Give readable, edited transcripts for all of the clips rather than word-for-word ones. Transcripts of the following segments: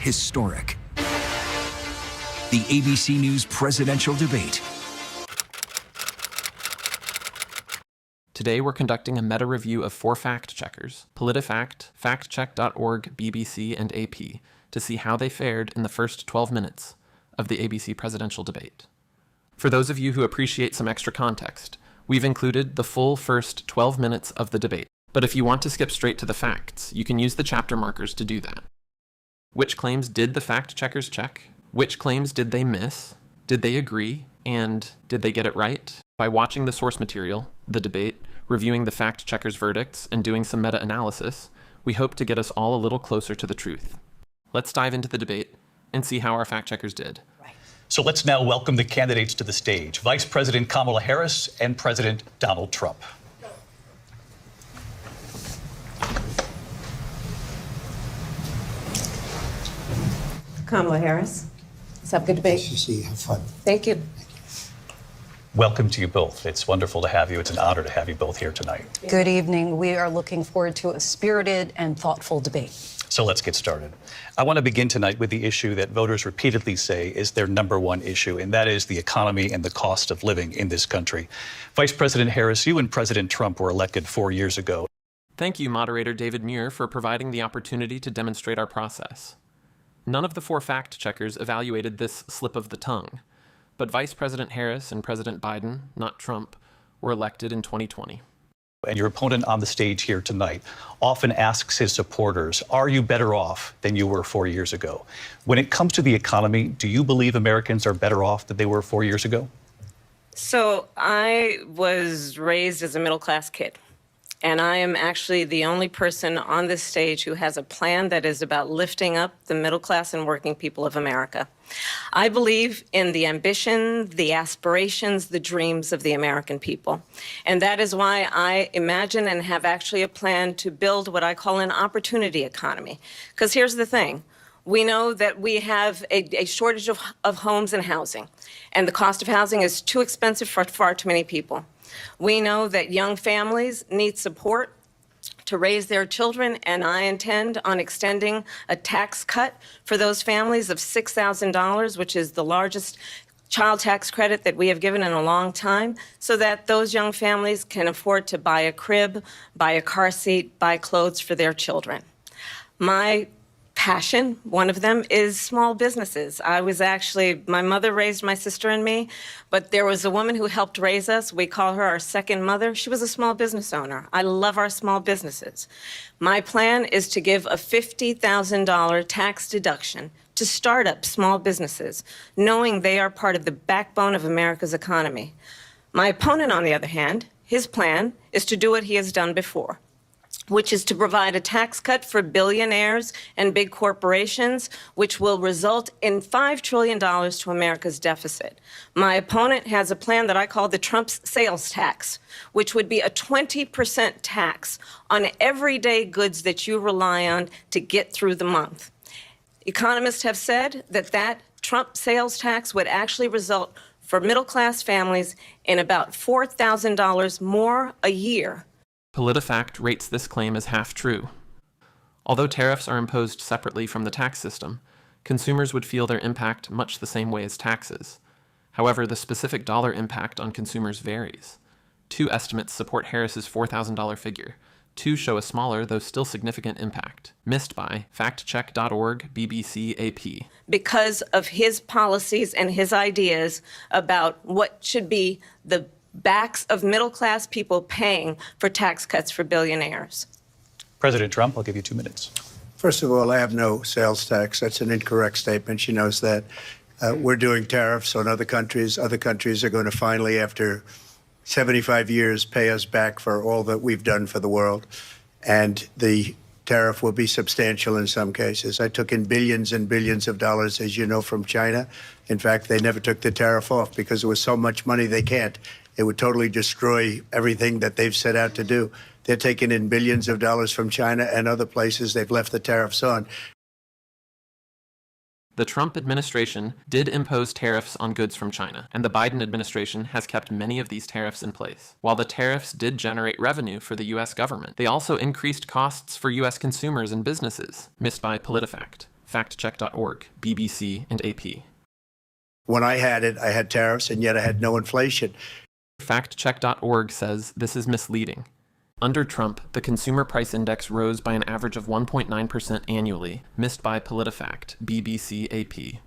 historic. The ABC News presidential debate. Today we're conducting a meta-review of 4 fact-checkers, PolitiFact, factcheck.org, BBC, and AP, to see how they fared in the first 12 minutes of the ABC presidential debate. For those of you who appreciate some extra context, we've included the full first 12 minutes of the debate. But if you want to skip straight to the facts, you can use the chapter markers to do that. Which claims did the fact-checkers check? Which claims did they miss? Did they agree? And did they get it right? By watching the source material, the debate, reviewing the fact-checkers' verdicts, and doing some meta-analysis, we hope to get us all a little closer to the truth. Let's dive into the debate and see how our fact-checkers did. So let's now welcome the candidates to the stage, Vice President Kamala Harris and President Donald Trump. Kamala Harris. Let's have a good debate. Nice to see you. Have fun. Thank you. Welcome to you both. It's wonderful to have you. It's an honor to have you both here tonight. Good evening. We are looking forward to a spirited and thoughtful debate. So let's get started. I want to begin tonight with the issue that voters repeatedly say is their number one issue, and that is the economy and the cost of living in this country. Vice President Harris, you and President Trump were elected 4 years ago. Thank you, moderator David Muir, for providing the opportunity to demonstrate our process. None of the 4 fact-checkers evaluated this slip of the tongue, but Vice President Harris and President Biden, not Trump, were elected in 2020. And your opponent on the stage here tonight often asks his supporters, are you better off than you were 4 years ago? When it comes to the economy, do you believe Americans are better off than they were 4 years ago? So I was raised as a middle-class kid, and I am actually the only person on this stage who has a plan that is about lifting up the middle class and working people of America. I believe in the ambition, the aspirations, the dreams of the American people. And that is why I imagine and have actually a plan to build what I call an opportunity economy. Because here's the thing. We know that we have a shortage of homes and housing, and the cost of housing is too expensive for far too many people. We know that young families need support to raise their children, and I intend on extending a tax cut for those families of $6,000, which is the largest child tax credit that we have given in a long time, so that those young families can afford to buy a crib, buy a car seat, buy clothes for their children. My passion, one of them, is small businesses. My mother raised my sister and me, but there was a woman who helped raise us. We call her our second mother. She was a small business owner. I love our small businesses. My plan is to give a $50,000 tax deduction to start up small businesses, knowing they are part of the backbone of America's economy. My opponent, on the other hand, his plan is to do what he has done before, which is to provide a tax cut for billionaires and big corporations, which will result in $5 trillion to America's deficit. My opponent has a plan that I call the Trump's sales tax, which would be a 20% tax on everyday goods that you rely on to get through the month. Economists have said that Trump sales tax would actually result for middle-class families in about $4,000 more a year. PolitiFact rates this claim as half true. Although tariffs are imposed separately from the tax system, consumers would feel their impact much the same way as taxes. However, the specific dollar impact on consumers varies. 2 estimates support Harris's $4,000 figure. 2 show a smaller, though still significant impact, missed by factcheck.org, BBC, AP. Because of his policies and his ideas about what should be the backs of middle-class people paying for tax cuts for billionaires. President Trump, I'll give you 2 minutes. First of all, I have no sales tax. That's an incorrect statement. She knows that. We're doing tariffs on other countries. Other countries are going to finally, after 75 years, pay us back for all that we've done for the world. And the tariff will be substantial in some cases. I took in billions and billions of dollars, as you know, from China. In fact, they never took the tariff off because there was so much money they can't. It would totally destroy everything that they've set out to do. They're taking in billions of dollars from China and other places. They've left the tariffs on. The Trump administration did impose tariffs on goods from China, and the Biden administration has kept many of these tariffs in place. While the tariffs did generate revenue for the U.S. government, they also increased costs for U.S. consumers and businesses, missed by PolitiFact. factcheck.org, BBC, and AP. When I had it, I had tariffs, and yet I had no inflation. Factcheck.org says this is misleading. Under Trump, the consumer price index rose by an average of 1.9% annually, missed by PolitiFact, BBC, AP.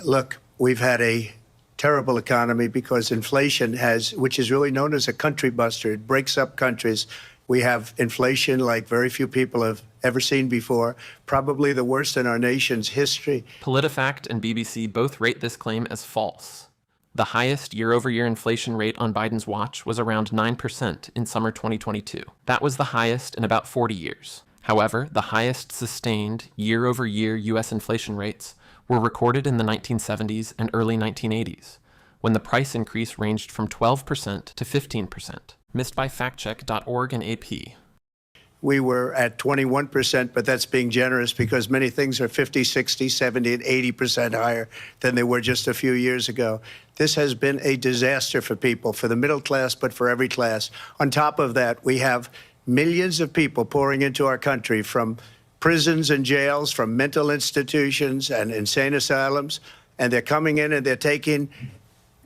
Look, we've had a terrible economy because inflation which is really known as a country buster. It breaks up countries. We have inflation like very few people have ever seen before, probably the worst in our nation's history. PolitiFact and BBC both rate this claim as false. The highest year-over-year inflation rate on Biden's watch was around 9% in summer 2022. That was the highest in about 40 years. However, the highest sustained year-over-year U.S. inflation rates were recorded in the 1970s and early 1980s, when the price increase ranged from 12% to 15%, missed by factcheck.org and AP. We were at 21%, but that's being generous because many things are 50, 60, 70, and 80% higher than they were just a few years ago. This has been a disaster for people, for the middle class, but for every class. On top of that, we have millions of people pouring into our country from prisons and jails, from mental institutions and insane asylums, and they're coming in and they're taking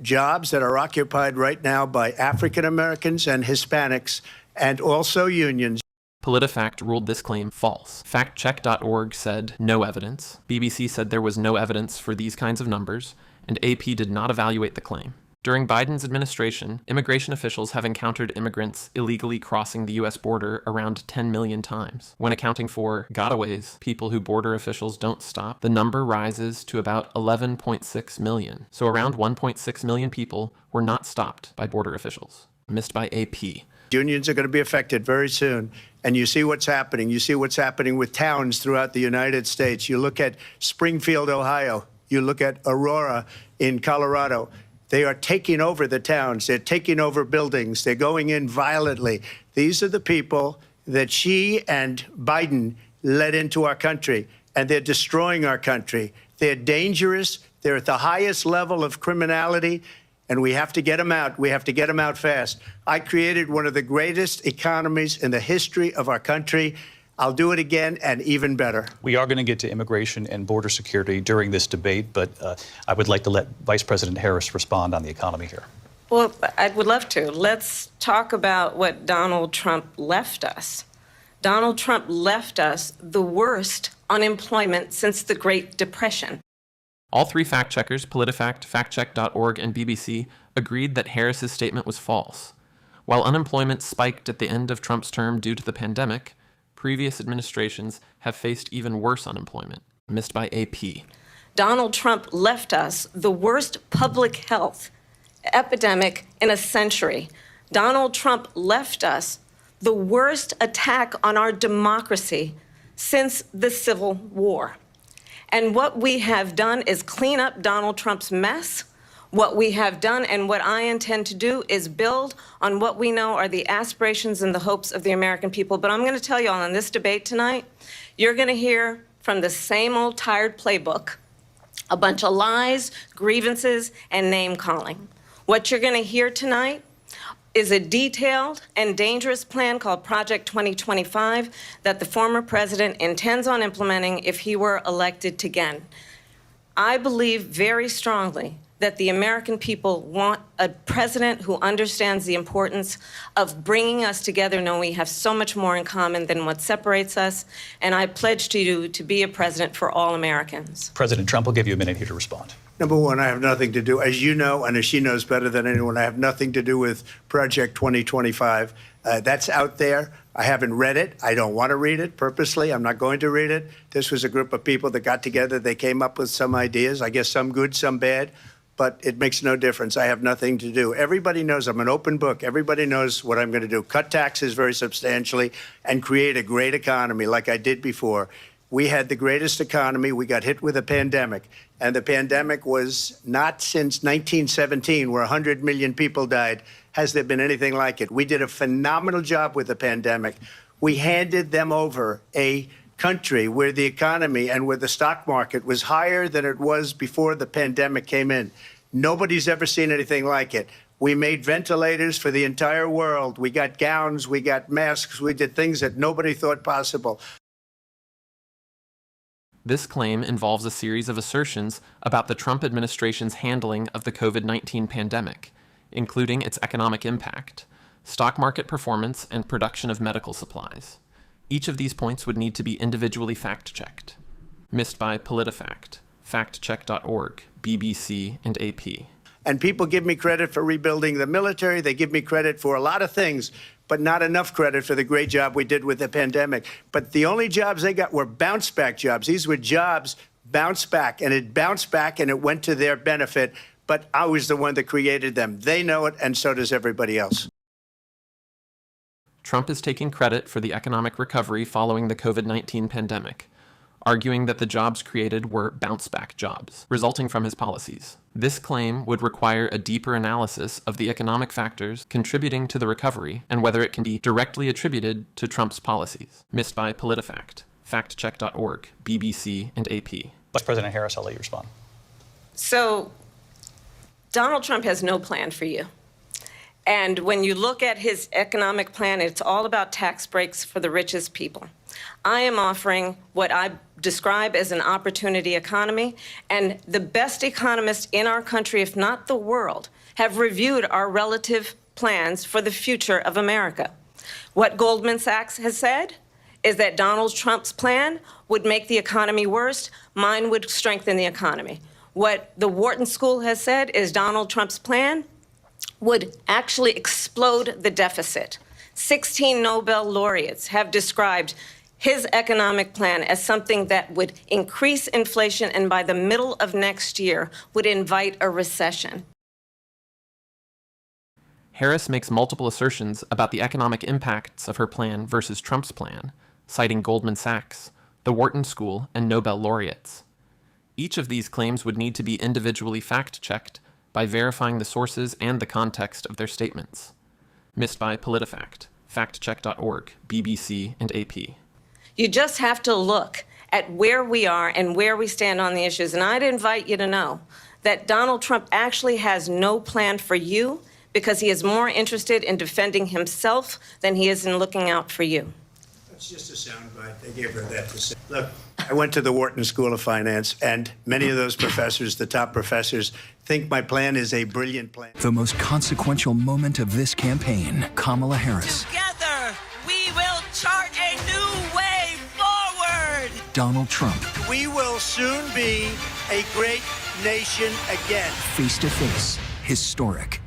jobs that are occupied right now by African Americans and Hispanics, and also unions. PolitiFact ruled this claim false. Factcheck.org said no evidence. BBC said there was no evidence for these kinds of numbers, and AP did not evaluate the claim. During Biden's administration, immigration officials have encountered immigrants illegally crossing the U.S. border around 10 million times. When accounting for gotaways, people who border officials don't stop, the number rises to about 11.6 million. So around 1.6 million people were not stopped by border officials, missed by AP. Unions are going to be affected very soon. And you see what's happening. You see what's happening with towns throughout the United States. You look at Springfield, Ohio. You look at Aurora in Colorado. They are taking over the towns. They're taking over buildings. They're going in violently. These are the people that Xi and Biden led into our country, and they're destroying our country. They're dangerous. They're at the highest level of criminality, and we have to get them out. We have to get them out fast. I created one of the greatest economies in the history of our country. I'll do it again and even better. We are going to get to immigration and border security during this debate, but I would like to let Vice President Harris respond on the economy here. Well, I would love to. Let's talk about what Donald Trump left us. Donald Trump left us the worst unemployment since the Great Depression. All three fact-checkers, PolitiFact, factcheck.org, and BBC, agreed that Harris's statement was false. While unemployment spiked at the end of Trump's term due to the pandemic, previous administrations have faced even worse unemployment, missed by AP. Donald Trump left us the worst public health epidemic in a century. Donald Trump left us the worst attack on our democracy since the Civil War. And what we have done is clean up Donald Trump's mess. What we have done and what I intend to do is build on what we know are the aspirations and the hopes of the American people. But I'm going to tell you all in this debate tonight, you're going to hear from the same old tired playbook, a bunch of lies, grievances, and name-calling. What you're going to hear tonight is a detailed and dangerous plan called Project 2025 that the former president intends on implementing if he were elected again. I believe very strongly that the American people want a president who understands the importance of bringing us together, knowing we have so much more in common than what separates us. And I pledge to you to be a president for all Americans. President Trump will give you a minute here to respond. Number one, I have nothing to do, as you know, and as she knows better than anyone, I have nothing to do with Project 2025. That's out there. I haven't read it. I don't want to read it purposely. I'm not going to read it. This was a group of people that got together. They came up with some ideas, I guess some good, some bad. But it makes no difference. I have nothing to do. Everybody knows I'm an open book. Everybody knows what I'm going to do. Cut taxes very substantially and create a great economy like I did before. We had the greatest economy. We got hit with a pandemic. And the pandemic was not since 1917, where 100 million people died, has there been anything like it. We did a phenomenal job with the pandemic. We handed them over a country where the economy and where the stock market was higher than it was before the pandemic came in. Nobody's ever seen anything like it. We made ventilators for the entire world. We got gowns, we got masks, we did things that nobody thought possible. This claim involves a series of assertions about the Trump administration's handling of the COVID-19 pandemic, including its economic impact, stock market performance, and production of medical supplies. Each of these points would need to be individually fact-checked. Missed by PolitiFact, factcheck.org, BBC, and AP. And people give me credit for rebuilding the military. They give me credit for a lot of things, but not enough credit for the great job we did with the pandemic. But the only jobs they got were bounce-back jobs. These were jobs bounced back, and it bounced back, and it went to their benefit. But I was the one that created them. They know it, and so does everybody else. Trump is taking credit for the economic recovery following the COVID-19 pandemic, arguing that the jobs created were bounce-back jobs, resulting from his policies. This claim would require a deeper analysis of the economic factors contributing to the recovery and whether it can be directly attributed to Trump's policies. Missed by PolitiFact, factcheck.org, BBC, and AP. Vice President Harris, I'll let you respond. So Donald Trump has no plan for you. And when you look at his economic plan, it's all about tax breaks for the richest people. I am offering what I describe as an opportunity economy, and the best economists in our country, if not the world, have reviewed our relative plans for the future of America. What Goldman Sachs has said is that Donald Trump's plan would make the economy worse, mine would strengthen the economy. What the Wharton School has said is Donald Trump's plan would actually explode the deficit. 16 Nobel Laureats have described his economic plan as something that would increase inflation and by the middle of next year would invite a recession. Harris makes multiple assertions about the economic impacts of her plan versus Trump's plan, citing Goldman Sachs, the Wharton School, and Nobel Laureats. Each of these claims would need to be individually fact-checked by verifying the sources and the context of their statements. Missed by PolitiFact, factcheck.org, BBC, and AP. You just have to look at where we are and where we stand on the issues. And I'd invite you to know that Donald Trump actually has no plan for you because he is more interested in defending himself than he is in looking out for you. That's just a soundbite. They gave her that to say. Look, I went to the Wharton School of Finance, and many of those professors, the top professors, think my plan is a brilliant plan. The most consequential moment of this campaign, Kamala Harris. Together, we will chart a new way forward. Donald Trump. We will soon be a great nation again. Face to face, historic.